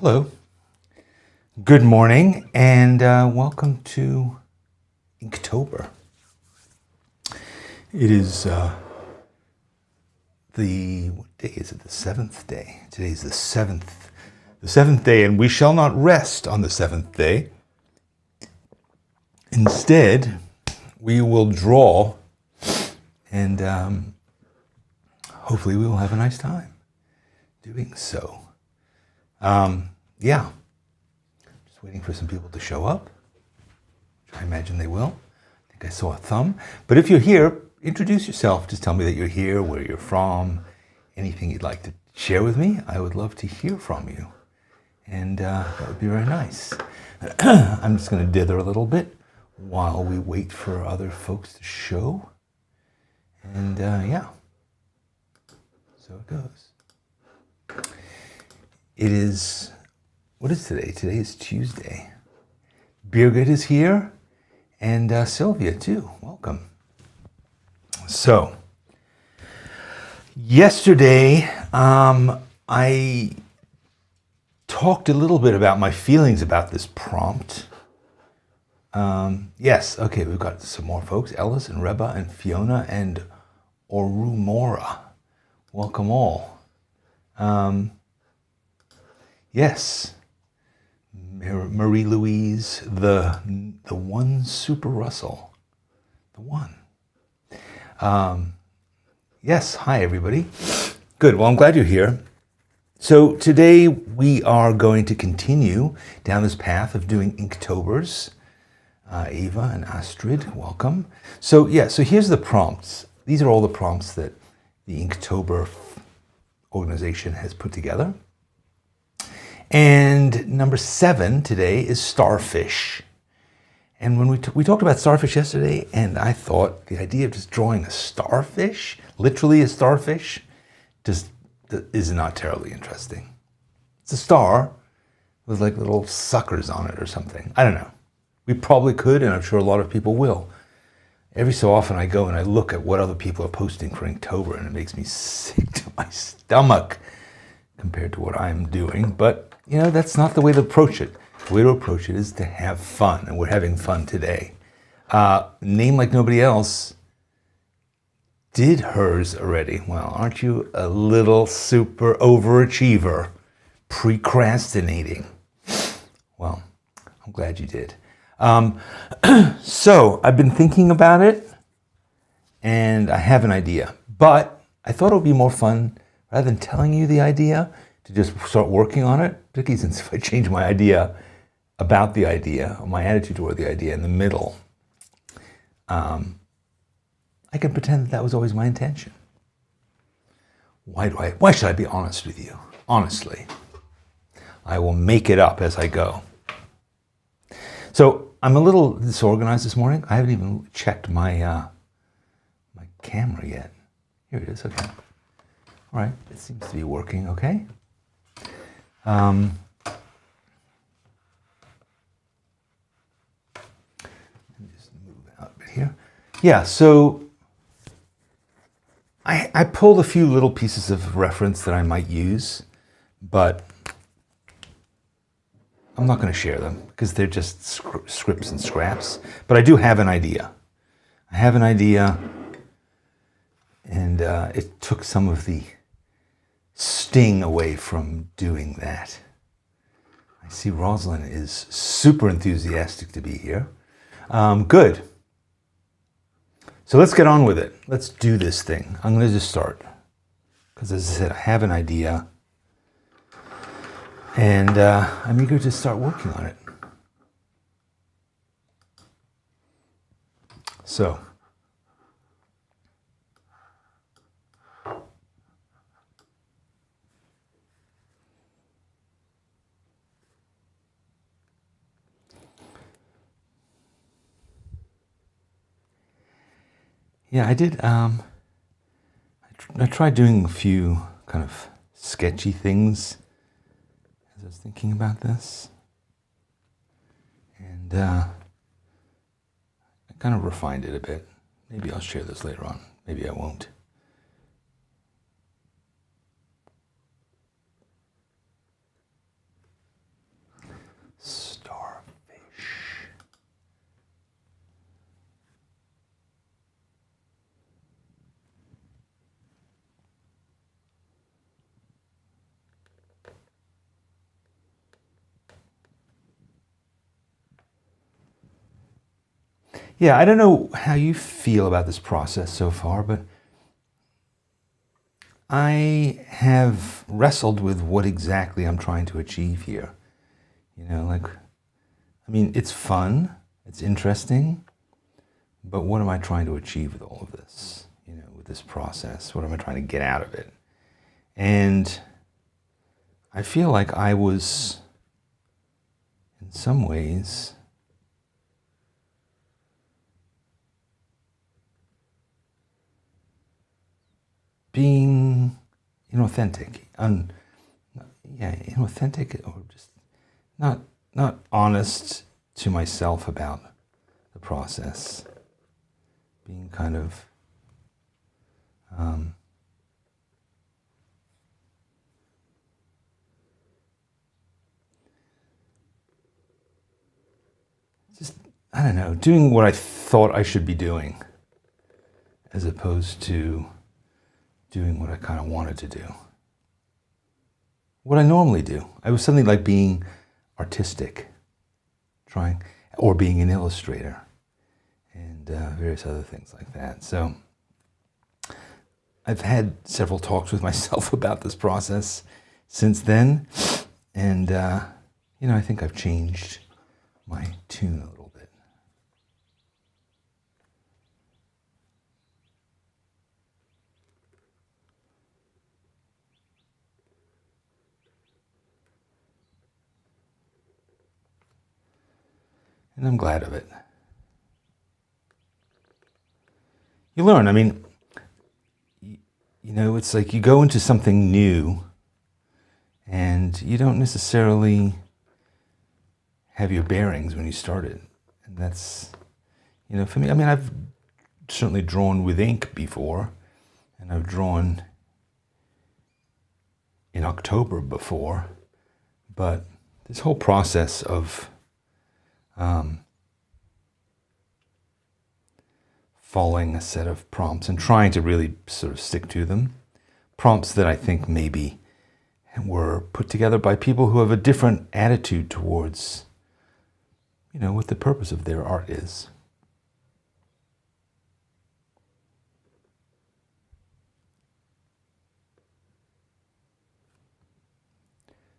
Hello, good morning, and welcome to Inktober. It is what day is it? The seventh day. Today's the seventh day, and we shall not rest on the seventh day. Instead, we will draw, and hopefully we will have a nice time doing so. Yeah, just waiting for some people to show up. I imagine they will. I think I saw a thumb. But if you're here, introduce yourself. Just tell me that you're here, where you're from, anything you'd like to share with me. I would love to hear from you. And that would be very nice. I'm just going to dither a little bit while we wait for other folks to show. And yeah, so it goes. It is, what is today? Today is Tuesday. Birgit is here, and Sylvia too. Welcome. So, yesterday I talked a little bit about my feelings about this prompt. Yes, okay, we've got some more folks. Ellis and Reba and Fiona and Orumora. Welcome all. Yes, Marie-Louise, the one Super Russell, the one. Yes, hi everybody. Good, well I'm glad you're here. So today we are going to continue down this path of doing Inktobers. Eva and Astrid, welcome. So yeah, so here's the prompts. These are all the prompts that the Inktober organization has put together. And number 7 today is Starfish. And when we talked about starfish yesterday, and I thought the idea of just drawing a starfish, literally a starfish, just is not terribly interesting. It's a star with like little suckers on it or something. I don't know. We probably could, and I'm sure a lot of people will. Every so often I go and I look at what other people are posting for Inktober, and it makes me sick to my stomach compared to what I'm doing. But you know, that's not the way to approach it. The way to approach it is to have fun, and we're having fun today. Name Like Nobody Else did hers already. Well, aren't you a little super overachiever, procrastinating? Well, I'm glad you did. So I've been thinking about it, and I have an idea. But I thought it would be more fun, rather than telling you the idea, to just start working on it, particularly since if I change my idea about the idea, or my attitude toward the idea in the middle, I can pretend that was always my intention. Why should I be honest with you? Honestly, I will make it up as I go. So I'm a little disorganized this morning. I haven't even checked my my camera yet. Here it is, okay. All right, it seems to be working okay. Let me just move out a bit here. Yeah, so I pulled a few little pieces of reference that I might use, but I'm not going to share them because they're just scripts and scraps. But I do have an idea. I have an idea, and it took some of the sting away from doing that. I see Rosalind is super enthusiastic to be here. Good. So let's get on with it. Let's do this thing. I'm going to just start. Because as I said, I have an idea. And I'm eager to start working on it. So. Yeah, I did. I tried doing a few kind of sketchy things as I was thinking about this. And I kind of refined it a bit. Maybe I'll share this later on. Maybe I won't. Yeah, I don't know how you feel about this process so far, but I have wrestled with what exactly I'm trying to achieve here. I mean, it's fun, it's interesting, but what am I trying to achieve with all of this? With this process, what am I trying to get out of it? And I feel like I was, in some ways, being inauthentic, inauthentic, or just not honest to myself about the process. Being kind of just, I don't know, doing what I thought I should be doing as opposed to doing what I kind of wanted to do. What I normally do. I was something like being artistic, or being an illustrator, and various other things like that. So I've had several talks with myself about this process since then, and I think I've changed my tune a little bit. And I'm glad of it. You learn. I mean, it's like you go into something new and you don't necessarily have your bearings when you start it. And that's, for me, I mean, I've certainly drawn with ink before, and I've drawn in Inktober before, but this whole process of following a set of prompts and trying to really sort of stick to them, prompts that I think maybe were put together by people who have a different attitude towards, what the purpose of their art is.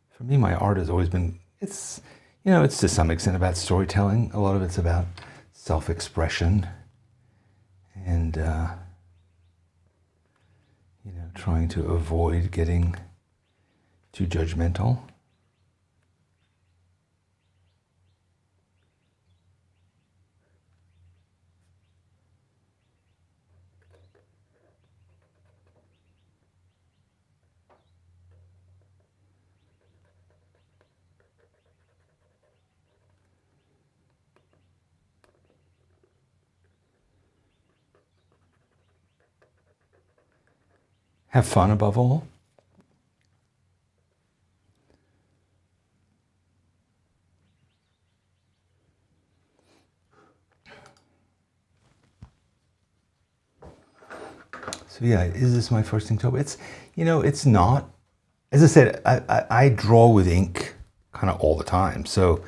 For me, my art has always been, it's to some extent about storytelling. A lot of it's about self-expression and, trying to avoid getting too judgmental. Have fun above all. So yeah, is this my first Inktober? It's not. As I said, I draw with ink kind of all the time. So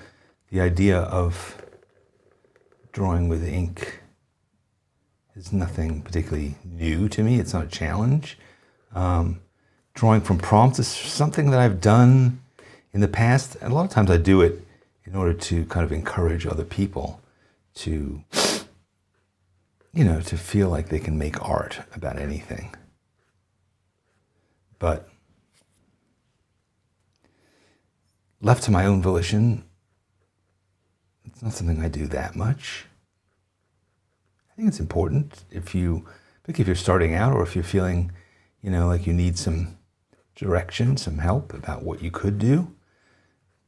the idea of drawing with ink is nothing particularly new to me. It's not a challenge. Drawing from prompts is something that I've done in the past. And a lot of times I do it in order to kind of encourage other people to, to feel like they can make art about anything. But left to my own volition, it's not something I do that much. I think it's important particularly if you're starting out or if you're feeling, like you need some direction, some help about what you could do.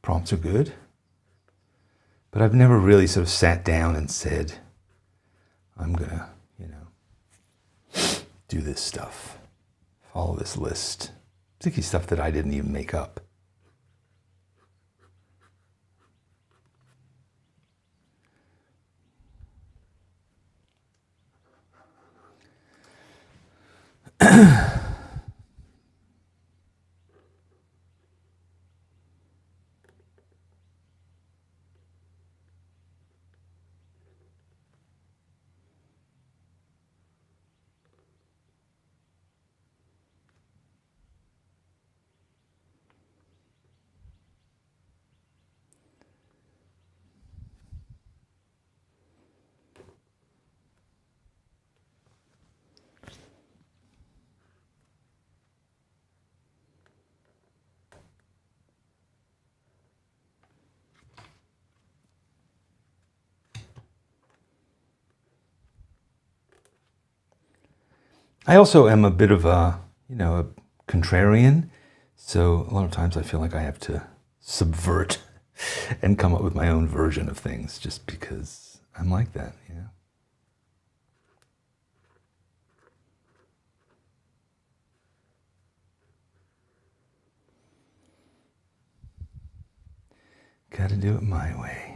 Prompts are good. But I've never really sort of sat down and said, I'm gonna, do this stuff, follow this list, particularly stuff that I didn't even make up. I also am a bit of a, a contrarian. So a lot of times I feel like I have to subvert and come up with my own version of things just because I'm like that, Gotta do it my way.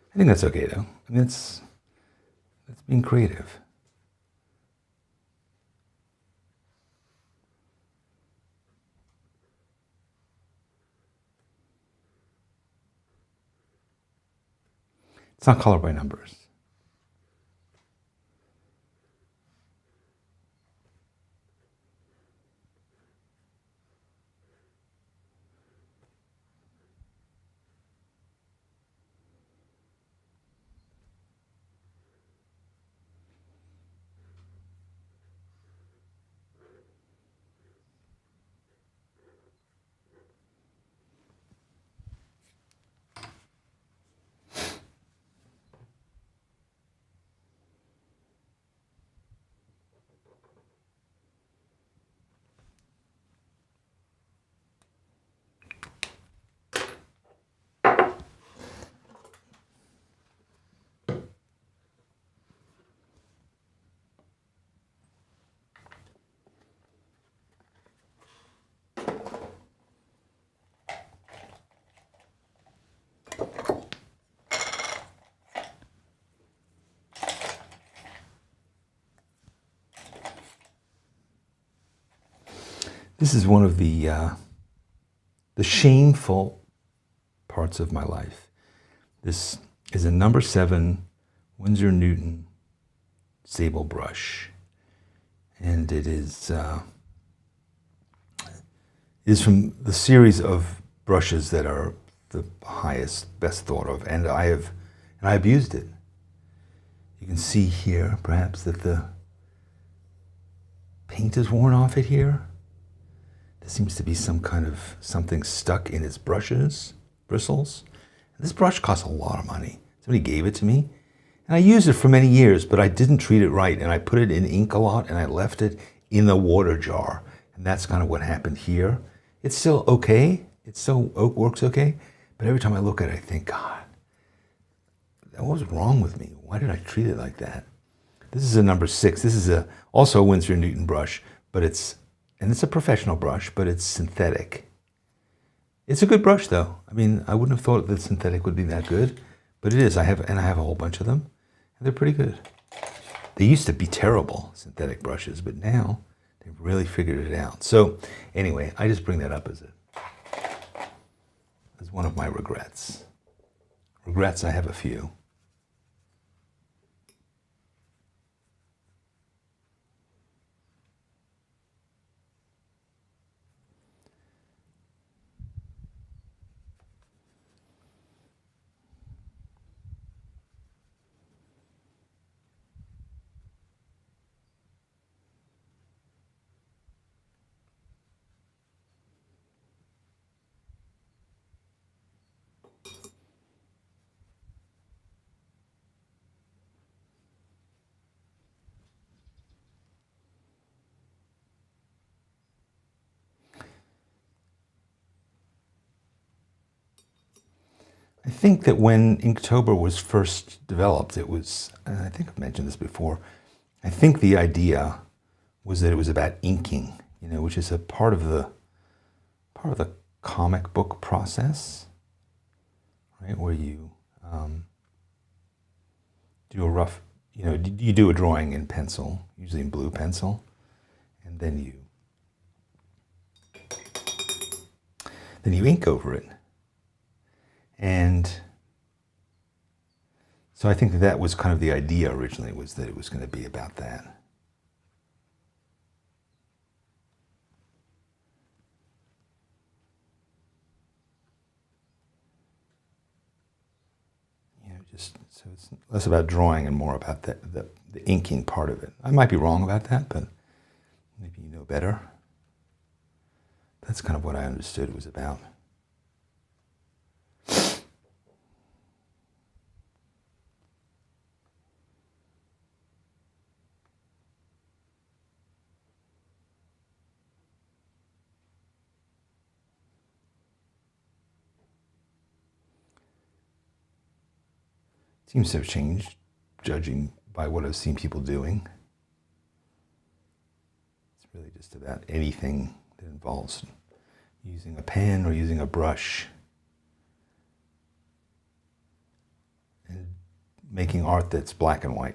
I think that's okay though. I mean, that's being creative. It's not color by numbers. This is one of the shameful parts of my life. This is a number 7 Winsor Newton sable brush, and it is from the series of brushes that are the highest, best thought of, and I abused it. You can see here, perhaps, that the paint is worn off it here. There seems to be some kind of something stuck in its bristles. This brush costs a lot of money. Somebody gave it to me, and I used it for many years, but I didn't treat it right, and I put it in ink a lot, and I left it in the water jar, and that's kind of what happened here. It's still okay. It still works okay, but every time I look at it, I think, God, what was wrong with me? Why did I treat it like that? This is a number 6. This is also a Winsor Newton brush, but it's a professional brush, but it's synthetic. It's a good brush though. I mean, I wouldn't have thought that synthetic would be that good, but it is. I have a whole bunch of them, and they're pretty good. They used to be terrible, synthetic brushes, but now they've really figured it out. So anyway, I just bring that up as one of my regrets. Regrets, I have a few. I think that when Inktober was first developed, it was, and I think I've mentioned this before, I think the idea was that it was about inking, which is a part of the comic book process, right? Where you do a rough, you do a drawing in pencil, usually in blue pencil, and then you ink over it. And So I think that was kind of the idea originally, was that it was going to be about that. Just so it's less about drawing and more about the inking part of it. I might be wrong about that, but maybe you know better. That's kind of what I understood it was about. Seems to have changed, judging by what I've seen people doing. It's really just about anything that involves using a pen or using a brush and making art that's black and white.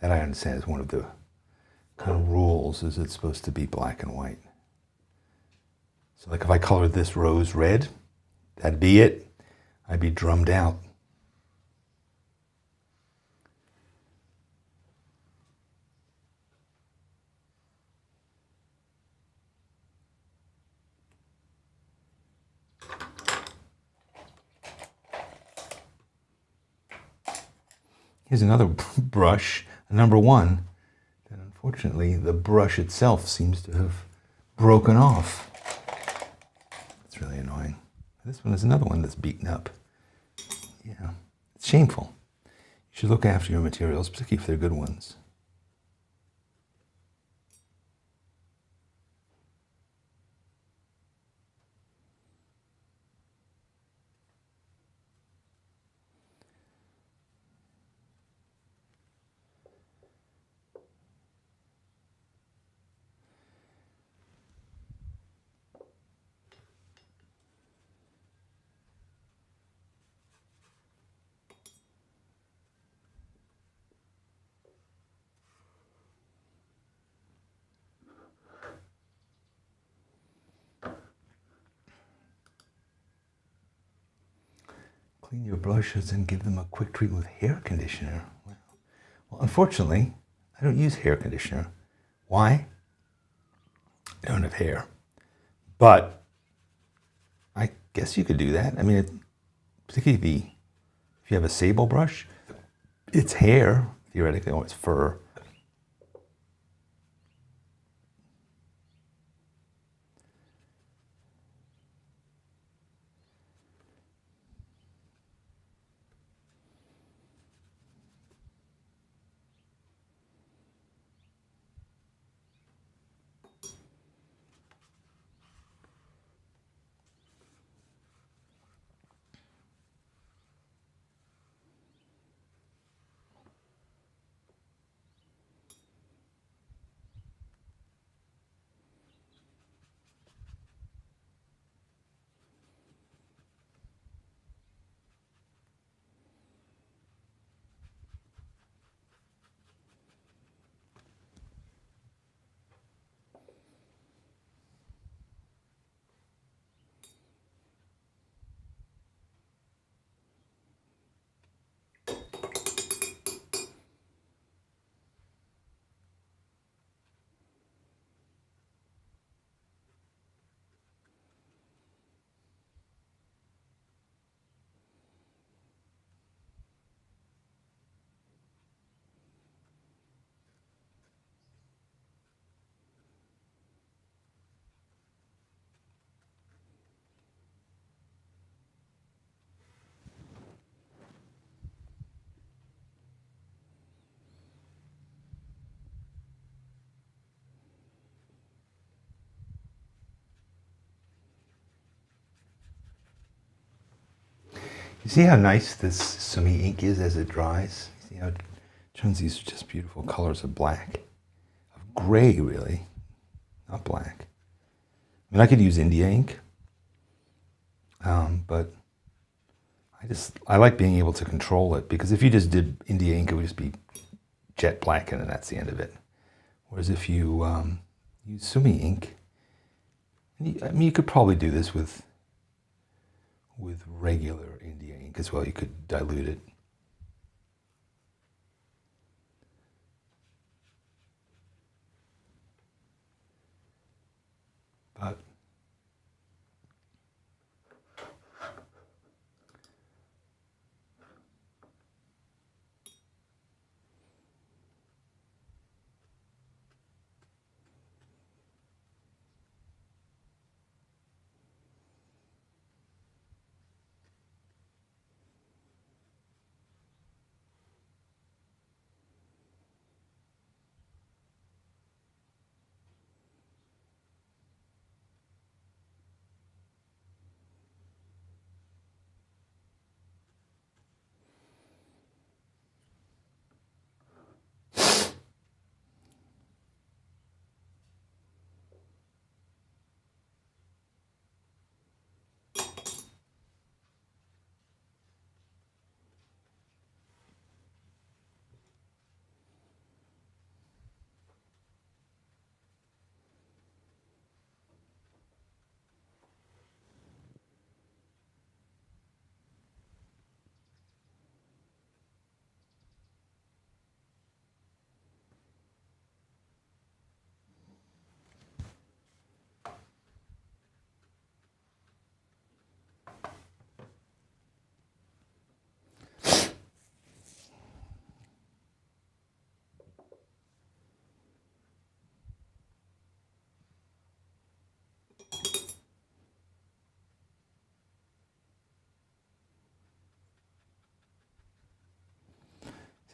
That I understand is one of the kind of rules, is it's supposed to be black and white. So like if I colored this rose red, that'd be it. I'd be drummed out. Here's another brush, a number 1, and unfortunately the brush itself seems to have broken off. It's really annoying. This one is another one that's beaten up. Yeah, it's shameful. You should look after your materials, particularly if they're good ones. Clean your brushes and give them a quick treat with hair conditioner. Well, unfortunately, I don't use hair conditioner. Why? I don't have hair. But I guess you could do that. I mean, particularly if you have a sable brush, it's hair, theoretically, or it's fur. You see how nice this sumi ink is as it dries? You see how it turns these just beautiful colors of black, of gray really, not black. I mean, I could use India ink, but I like being able to control it, because if you just did India ink, it would just be jet black and then that's the end of it. Whereas if you use sumi ink, I mean, you could probably do this with regular India ink as well. You could dilute it.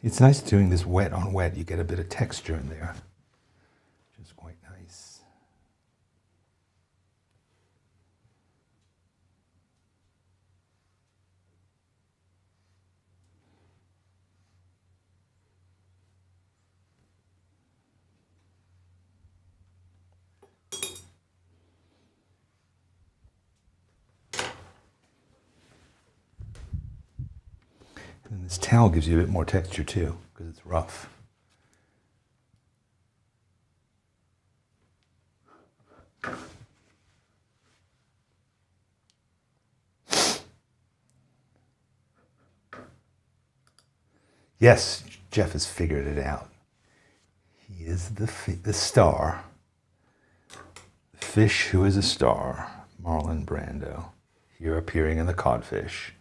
See, it's nice doing this wet on wet. You get a bit of texture in there, which is quite nice. And this towel gives you a bit more texture too, because it's rough. Yes, Jeff has figured it out. He is the star. The fish who is a star, Marlon Brando, here appearing in the codfish.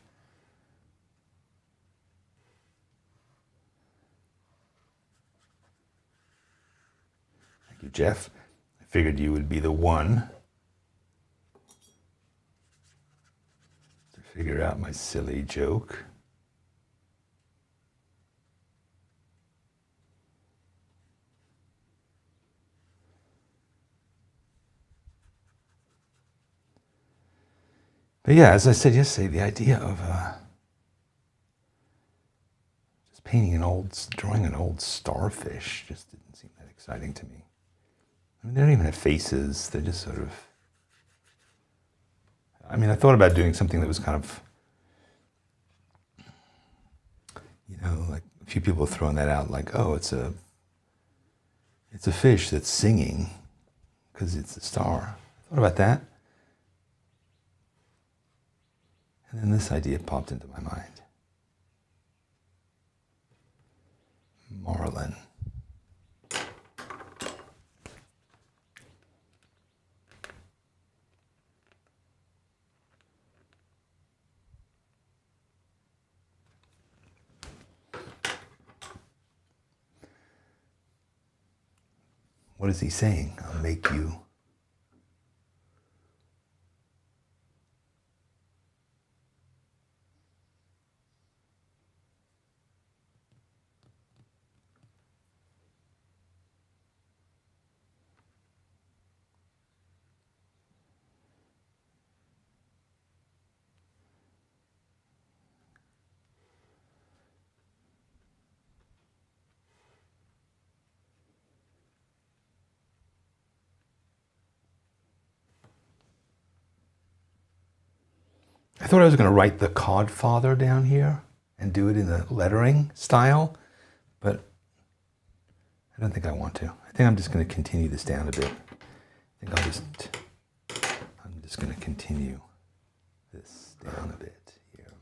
Thank you, Jeff. I figured you would be the one to figure out my silly joke. But yeah, as I said yesterday, the idea of just drawing an old starfish just didn't seem that exciting to me. I mean, they don't even have faces. They're just sort of, I mean, I thought about doing something that was kind of, you know, like a few people have thrown that out, like, oh, it's a fish that's singing because it's a star. I thought about that. And then this idea popped into my mind. Marlin. What is he saying? I'll make you. I thought I was going to write the Codfather down here and do it in the lettering style, but I don't think I want to. I think I'm just going to continue this down a bit. I'm just going to continue this down a bit here.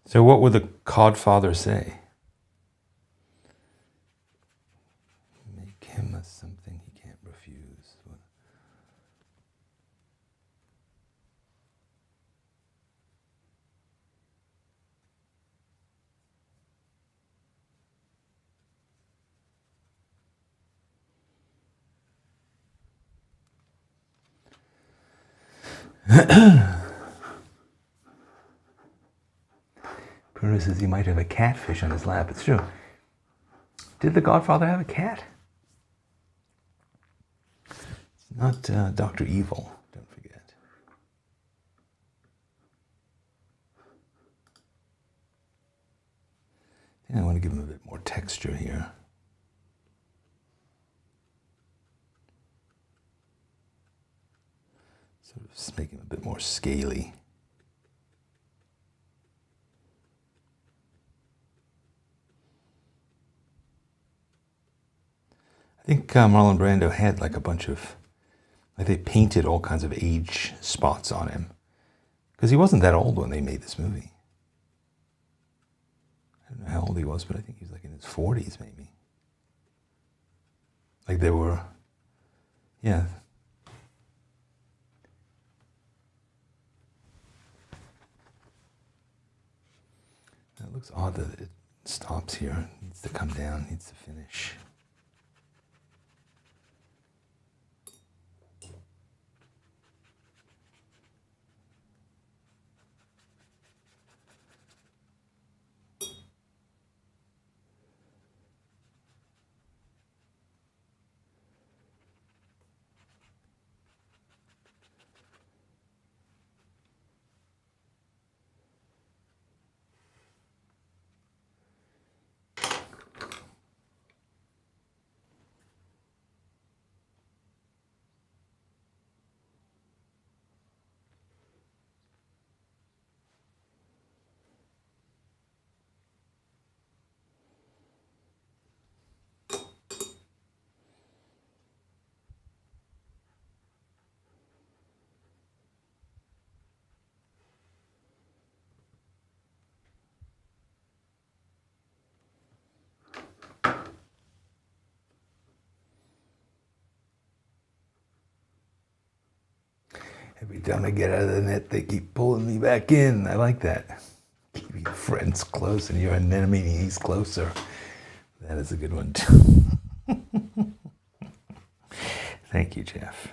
So what would the Codfather say? Make him a something he can't refuse. Bruno says he might have a catfish on his lap. It's true. Did the Godfather have a cat? It's not Dr. Evil, don't forget. Yeah, I want to give him a bit more texture here. Sort of just make him a bit more scaly. I think Marlon Brando had like a bunch of Like they painted all kinds of age spots on him. Because he wasn't that old when they made this movie. I don't know how old he was, but I think he was like in his 40s maybe. Like they were, yeah. It looks odd that it stops here. It needs to come down, needs to finish. Every time I get out of the net, they keep pulling me back in. I like that. Keeping friends close and you're an enemy and he's closer. That is a good one too. Thank you, Jeff.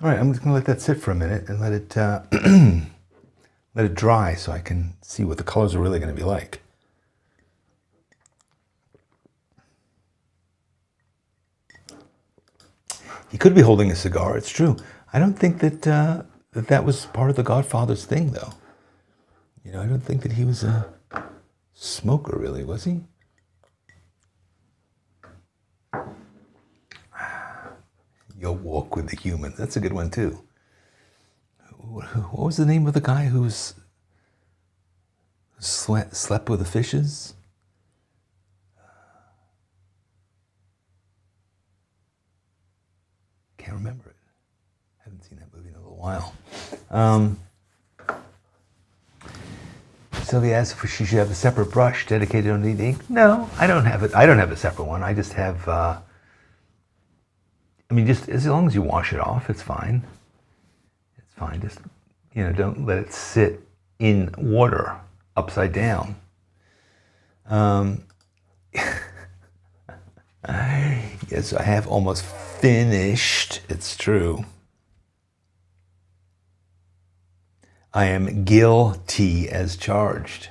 All right, I'm just gonna let that sit for a minute and let it dry so I can see what the colors are really gonna be like. He could be holding a cigar, it's true. I don't think that that was part of the Godfather's thing, though. You know, I don't think that he was a smoker, really, was he? Your Walk with the Human. That's a good one, too. What was the name of the guy who slept with the fishes? Can't remember it. Haven't seen that movie in a little while. Sylvia asked if she should have a separate brush dedicated to the ink. No, I don't have it. I don't have a separate one. I just have, I mean, just as long as you wash it off, it's fine. It's fine. Just, you know, don't let it sit in water upside down. Yes, I have almost finished. It's true. I am guilty as charged.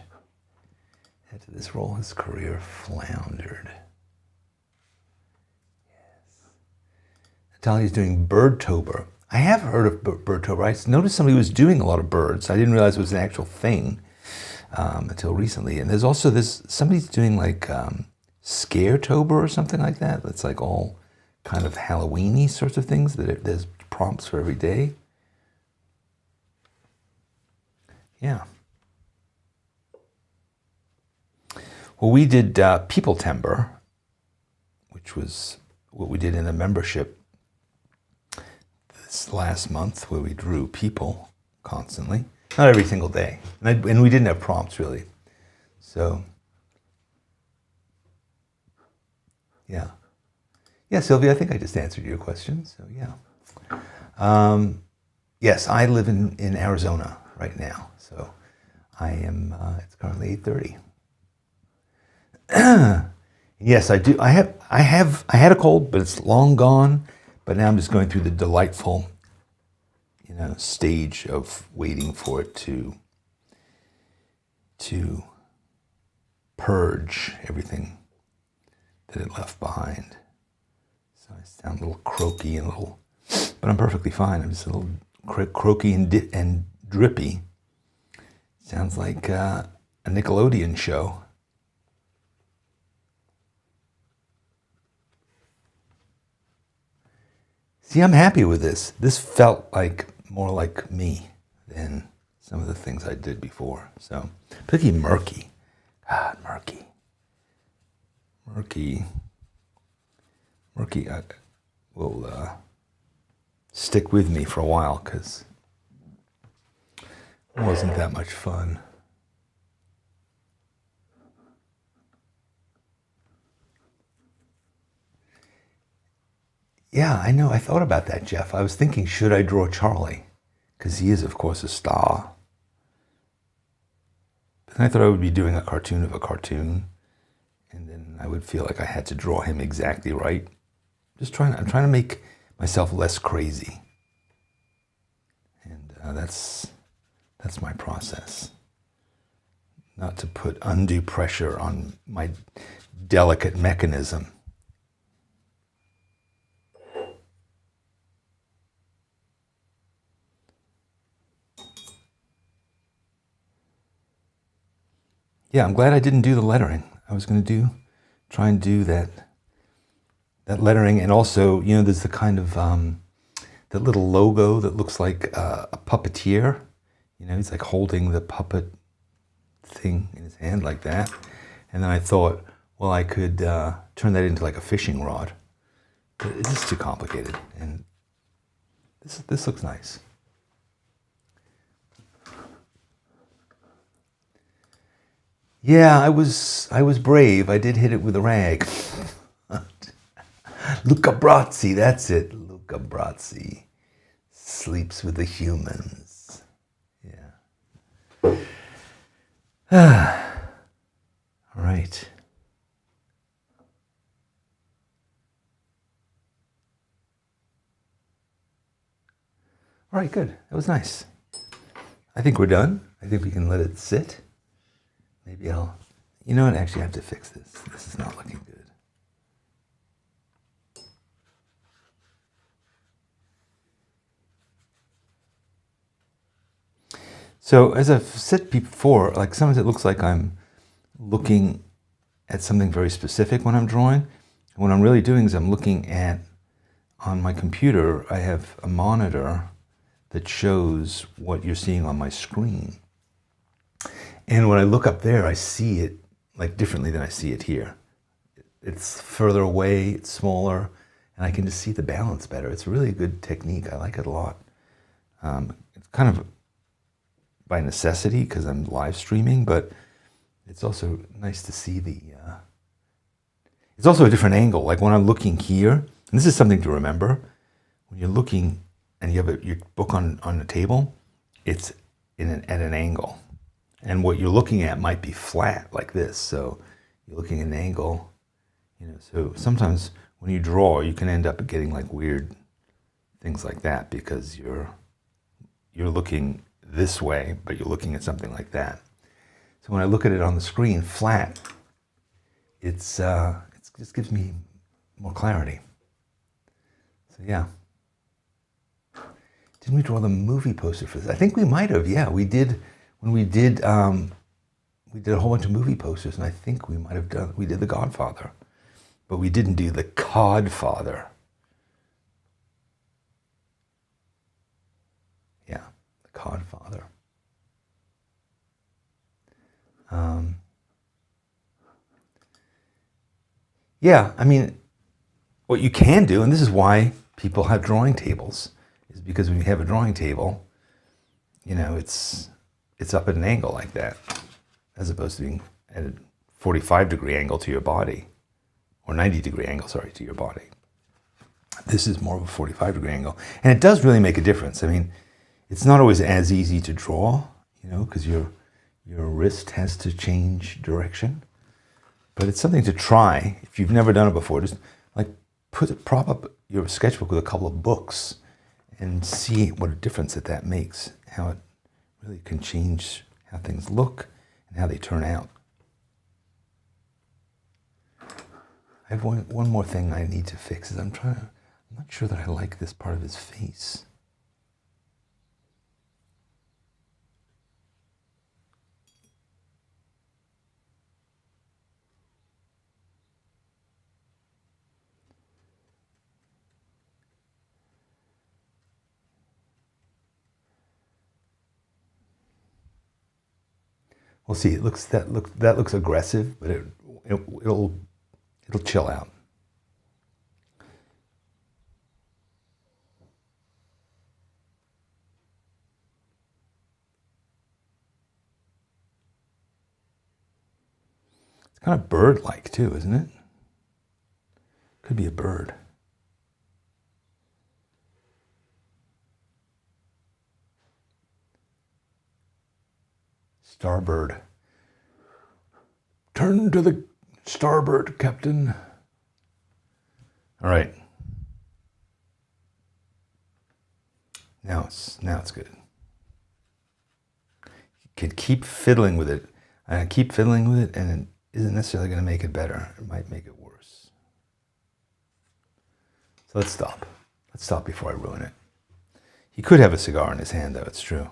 After this role, his career floundered. Yes. Natalia's doing Birdtober. I have heard of Birdtober. I noticed somebody was doing a lot of birds. I didn't realize it was an actual thing until recently. And there's also this, somebody's doing like Scaretober or something like that. That's like all kind of Halloween-y sorts of things. There's prompts for every day. Yeah. Well, we did People-tember, which was what we did in a membership this last month, where we drew people constantly, not every single day, and we didn't have prompts really. So, yeah, Sylvia, I think I just answered your question. So yeah, yes, I live in Arizona right now. So I am. It's currently 8:30. Yes, I do. I had a cold, but it's long gone. But now I'm just going through the delightful, stage of waiting for it to purge everything that it left behind. So I sound a little croaky and but I'm perfectly fine. I'm just a little croaky and drippy. Sounds like a Nickelodeon show. See, I'm happy with this. This felt more like me than some of the things I did before. So, pretty murky. God, murky. Murky will stick with me for a while because it wasn't that much fun. Yeah, I know. I thought about that, Jeff. I was thinking, should I draw Charlie? Because he is, of course, a star. But then I thought I would be doing a cartoon of a cartoon, and then I would feel like I had to draw him exactly right. I'm trying to make myself less crazy, and that's my process. Not to put undue pressure on my delicate mechanism. Yeah, I'm glad I didn't do the lettering. I was going to try and do that lettering, and also, there's the kind of that little logo that looks like a puppeteer. He's like holding the puppet thing in his hand like that. And then I thought, well, I could turn that into like a fishing rod. But it's just too complicated, and this looks nice. Yeah, I was brave. I did hit it with a rag. Luca Brasi, that's it. Luca Brasi sleeps with the humans. Yeah. All right. All right, good. That was nice. I think we're done. I think we can let it sit. Maybe you know what? Actually, I have to fix this. This is not looking good. So as I've said before, sometimes it looks like I'm looking at something very specific when I'm drawing. And what I'm really doing is I'm looking on my computer, I have a monitor that shows what you're seeing on my screen. And when I look up there, I see it differently than I see it here. It's further away, it's smaller, and I can just see the balance better. It's a really good technique. I like it a lot. It's kind of by necessity because I'm live streaming, but it's also nice to see it's also a different angle. Like when I'm looking here, and this is something to remember, when you're looking and you have your book on the table, it's at an angle. And what you're looking at might be flat like this. So you're looking at an angle, so sometimes when you draw, you can end up getting weird things like that because you're looking this way, but you're looking at something like that. So when I look at it on the screen flat, it just gives me more clarity. So yeah. Didn't we draw the movie poster for this? I think we might have. Yeah, we did. When we did a whole bunch of movie posters, and I think we did The Godfather, but we didn't do The Codfather. Yeah, The Codfather. yeah, I mean, what you can do, and this is why people have drawing tables, is because when you have a drawing table, you know, it's up at an angle like that, as opposed to being at a 45-degree angle to your body, or 90-degree angle, sorry, to your body. This is more of a 45-degree angle, and it does really make a difference. I mean, it's not always as easy to draw, you know, because your wrist has to change direction, but it's something to try. If you've never done it before, just like prop up your sketchbook with a couple of books and see what a difference that makes, how it really can change how things look and how they turn out. I have one more thing I need to fix. Is I'm not sure that I like this part of his face. We'll see. That looks aggressive, but it'll chill out. It's kind of bird-like too, isn't it? Could be a bird. Starboard. Turn to the starboard, Captain. All right. Now it's good. You can keep fiddling with it. And keep fiddling with it, and it isn't necessarily going to make it better. It might make it worse. So let's stop. Let's stop before I ruin it. He could have a cigar in his hand, though, it's true.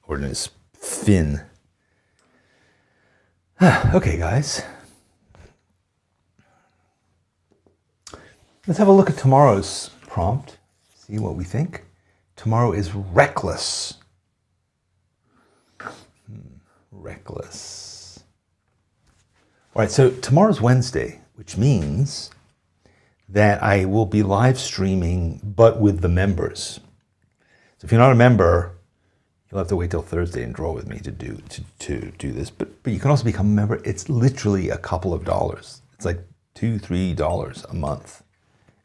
Or in his fin. Okay, guys. Let's have a look at tomorrow's prompt. See what we think. Tomorrow is reckless. Reckless. All right, so tomorrow's Wednesday, which means that I will be live streaming, but with the members. So if you're not a member, you'll have to wait till Thursday and draw with me to do this. But you can also become a member. It's literally a couple of dollars. It's like $2, $3 a month.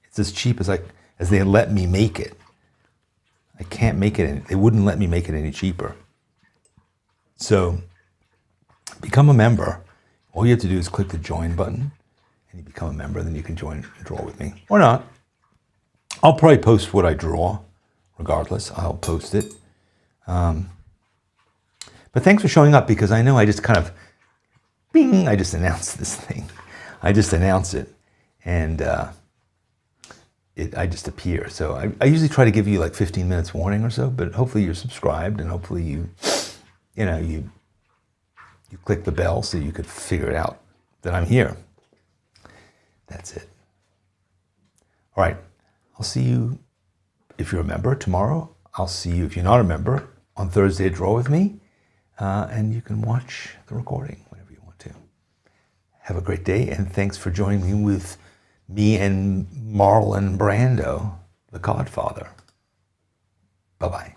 It's as cheap as they let me make it. I can't make it. They wouldn't let me make it any cheaper. So become a member. All you have to do is click the join button, and you become a member. Then you can join and draw with me, or not. I'll probably post what I draw, regardless. I'll post it. But thanks for showing up, because I know I just kind of, bing, I just announced this thing. I just announce it, and I just appear. So I usually try to give you like 15 minutes warning or so, but hopefully you're subscribed, and hopefully you click the bell so you could figure it out that I'm here. That's it. All right. I'll see you if you're a member tomorrow. I'll see you if you're not a member on Thursday at Draw With Me. And you can watch the recording whenever you want to. Have a great day, and thanks for joining me with me and Marlon Brando, the Godfather. Bye-bye.